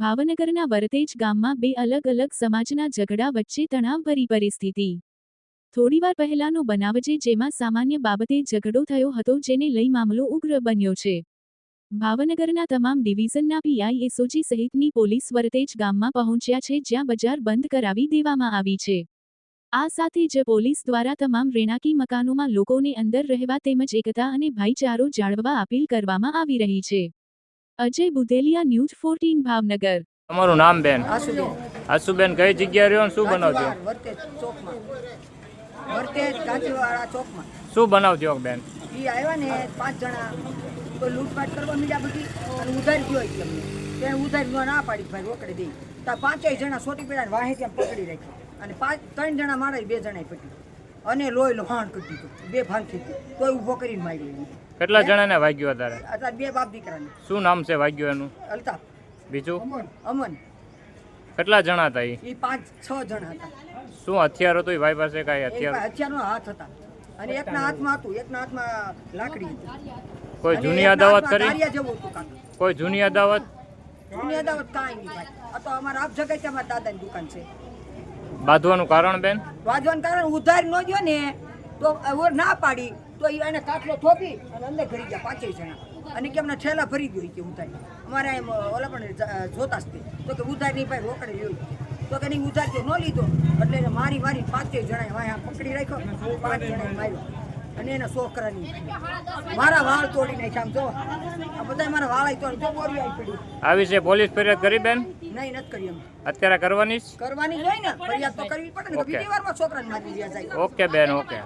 ભાવનગરના વરતેજ ગામમાં બે અલગ અલગ સમાજના ઝઘડા વચ્ચે તણાવભરી પરિસ્થિતિ। થોડીવાર પહેલાનો બનાવ છે, જેમાં સામાન્ય બાબતે ઝઘડો થયો હતો, જેને લઈ મામલો ઉગ્ર બન્યો છે। ભાવનગરના તમામ ડિવિઝનના પીઆઈ એસઓજી સહિતની પોલીસ વરતેજ ગામમાં પહોંચ્યા છે, જ્યાં બજાર બંધ કરાવી દેવામાં આવી છે। આ સાથે જ પોલીસ દ્વારા તમામ રહેણાંકી મકાનોમાં લોકોને અંદર રહેવા તેમજ એકતા અને ભાઈચારો જાળવવા અપીલ કરવામાં આવી રહી છે। અજય બુધેલિયા, ન્યૂઝ 14 ભાવનગર। તમારું નામ બેન? આસુબેન, કઈ જગ્યાએ રહ્યો ને શું બનાવજો? વરતેજ ચોકમાં, વરતેજ ગાંધીવાળા ચોકમાં। શું બનાવજો બેન? એ આવ્યા ને 5 જણા તો લૂંટપાટ કરવા મીડ્યા બધી અને ઉધારી ગયો એટલે તેને ઉધારી ના પાડી ભાઈ રોકડી દઈ તો 5 જણા સોટી પેડા વાહે ત્યાં પકડી રાખી અને 3 જણા મારા 2 જણા પકડી અને લોહી લોહાણ કરી દીધું, 2 ભાંગી તોય ઊભો કરીને મારી। કેટલા જણાને વાગ્યો અત્યારે? અત્યારે 2 બાપ દીકરાને। શું નામ છે વાગ્યો એનું? અલ્તાફ। બીજું? અમન। કેટલા જણા હતા એ? 5-6 જણા હતા। શું હથિયાર હતું ભાઈ પાસે? કઈ હથિયાર? હથિયારનો હાથ હતા અને એકના હાથમાં હતું, એકના હાથમાં લાકડી હતી। કોઈ જૂની અદાવત કરી? જેવું હતું કાકા। કોઈ જૂની અદાવત? જૂની અદાવત કાંઈ નહીં ભાઈ, આ તો અમારા આપ જગ્યાએ અમારા દાદાની દુકાન છે। બાંધવાનું કારણ બેન? બાંધવાનું કારણ ઉધાર ન જો ને તો ના પાડી તો એને કાટલો થોપી અને અંદર ઘડી ગયા 5 જણા અને કે એમના ઠેલા ભરી ગયો કે ઉધાર। અમારે એમ ઓલા પણ જોતા જ તો કે ઉધાર નહીં ભાઈ રોકડે લ્યો તો કે નહીં ઉધાર તો ન લીધો એટલે મારી 5 જણાએ વાયા પકડી રાખ્યો, 5 જણાએ માર્યો અને એના છોકરાની મારા વાળ તોડી નાખ્યા। આમ જો આ બધા મારા વાળ તોડી તો બોરી આવી પડી। આ વિશે પોલીસ ફરિયાદ કરી બેન? નહીં, નથી કરી। એમ અત્યારે કરવાની કરવાની જ હોય ને, ફરિયાદ તો કરવી પડે ને, બીજી વારમાં છોકરાને મારી જાય। ઓકે બેન, ઓકે।